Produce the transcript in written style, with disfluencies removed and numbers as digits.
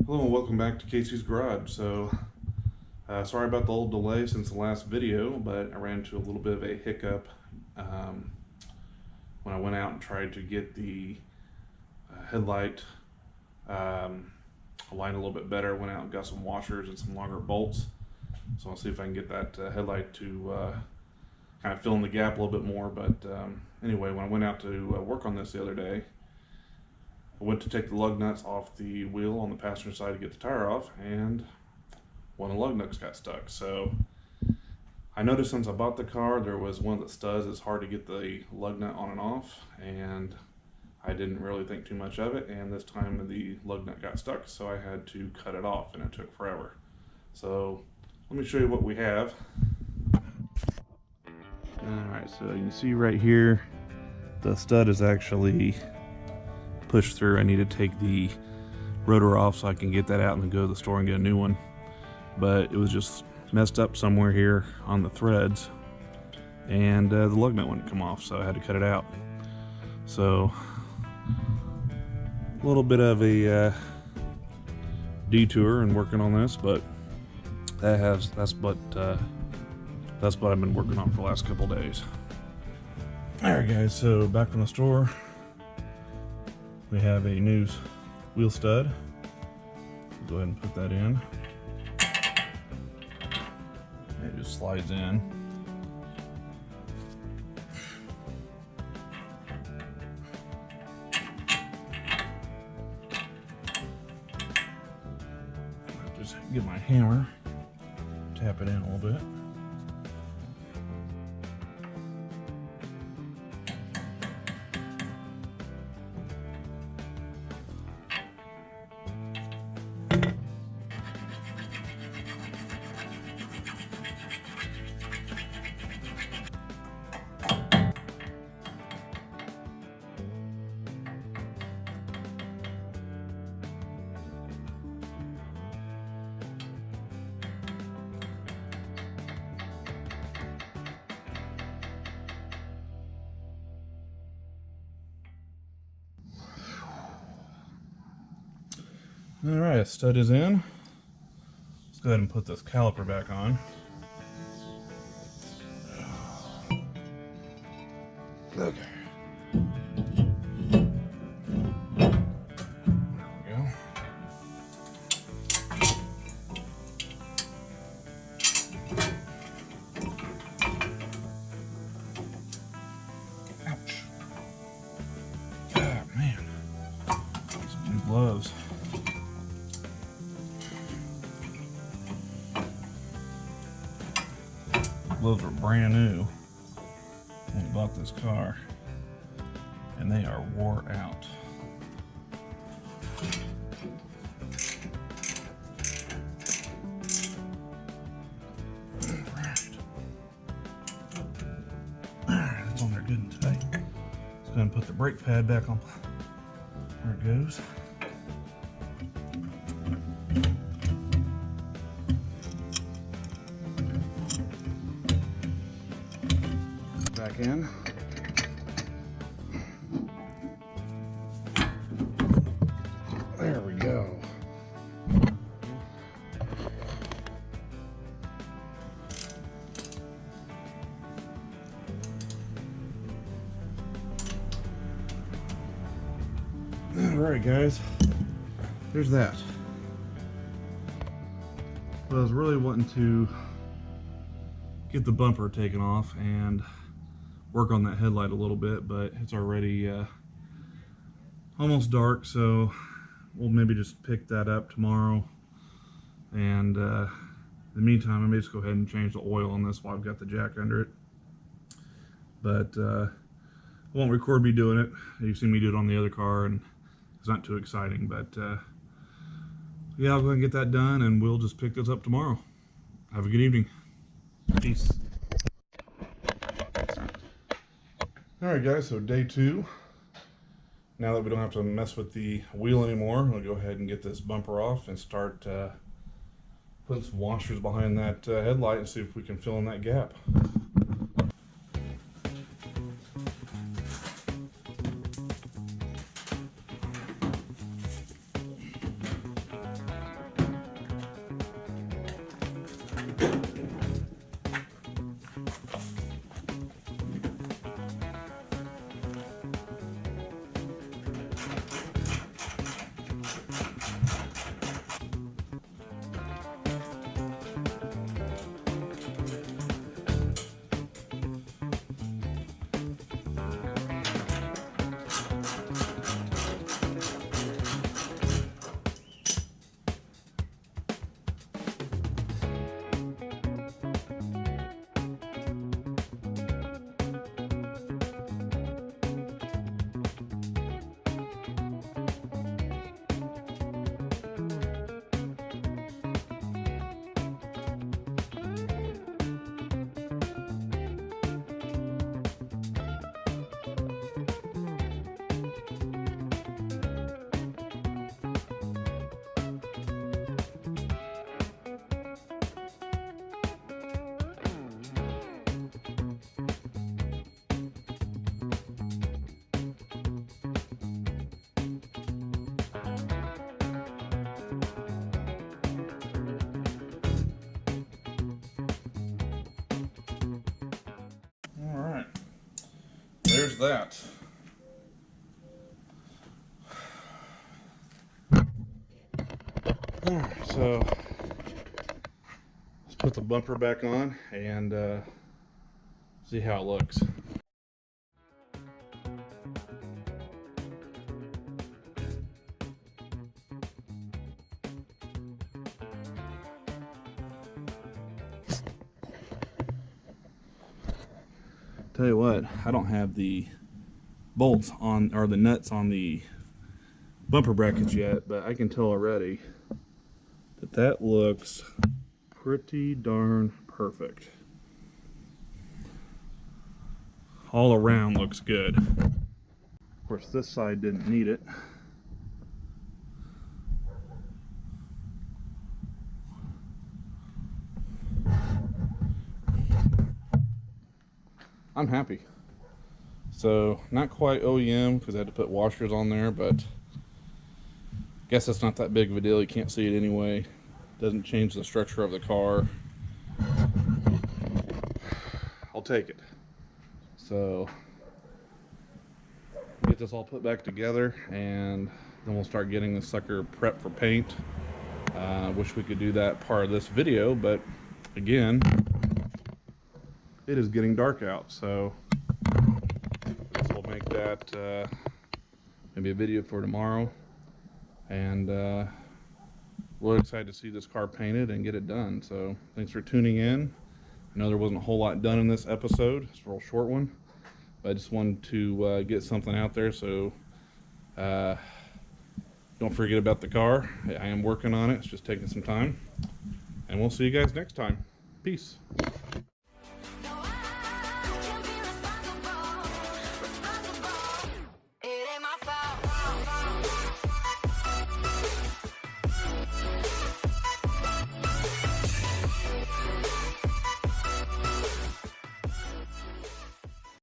Hello and welcome back to Casey's Garage. Sorry about the little delay since the last video, but I ran into a little bit of a hiccup when I went out and tried to get the headlight aligned a little bit better. Went out and got some washers and some longer bolts. So I'll see if I can get that headlight to kind of fill in the gap a little bit more. But anyway, when I went out to work on this the other day, I went to take the lug nuts off the wheel on the passenger side to get the tire off, and one of the lug nuts got stuck. So I noticed since I bought the car, there was one of the studs that's hard to get the lug nut on and off, and I didn't really think too much of it, and this time the lug nut got stuck, so I had to cut it off, and it took forever. So let me show you what we have. Alright, so you can see right here, the stud is actually pushed through. I need to take the rotor off so I can get that out and then go to the store and get a new one. But it was just messed up somewhere here on the threads, and the lug nut wouldn't come off, so I had to cut it out. So a little bit of a detour in working on this, but that's what I've been working on for the last couple days. Alright guys, so back from the store, we have a new wheel stud. Go ahead and put that in. It just slides in. I'll just get my hammer, tap it in a little bit. Alright, stud is in. Let's go ahead and put this caliper back on. Okay. There we go. Ouch. Ah, man. Some new gloves. Gloves are brand new when we bought this car, and they are wore out. Alright, that's on there good and tight. Let's go ahead and put the brake pad back on where it goes. Back in. There we go. Alright guys, there's that. But I was really wanting to get the bumper taken off and work on that headlight a little bit, but it's already almost dark, so we'll maybe just pick that up tomorrow. And in the meantime, I may just go ahead and change the oil on this while I've got the jack under it. But I won't record me doing it. You've seen me do it on the other car, and it's not too exciting. But yeah, I'll go ahead and get that done, and we'll just pick this up tomorrow. Have a good evening. Peace. Alright guys, so day 2. Now that we don't have to mess with the wheel anymore, we'll go ahead and get this bumper off and start putting some washers behind that headlight and see if we can fill in that gap. there's that. Alright, so let's put the bumper back on and see how it looks. Tell you what, I don't have the bolts on, or the nuts on the bumper brackets yet, but I can tell already that that looks pretty darn perfect. All around looks good. Of course, this side didn't need it. I'm happy. So, not quite OEM because I had to put washers on there, but I guess that's not that big of a deal. You can't see it anyway. Doesn't change the structure of the car. I'll take it. So, get this all put back together, and then we'll start getting the sucker prepped for paint. Wish we could do that part of this video, but again, it is getting dark out, so I guess we'll make that maybe a video for tomorrow. And we're excited to see this car painted and get it done. So thanks for tuning in. I know there wasn't a whole lot done in this episode. It's a real short one, but I just wanted to get something out there. So don't forget about the car. I am working on it. It's just taking some time. And we'll see you guys next time. Peace.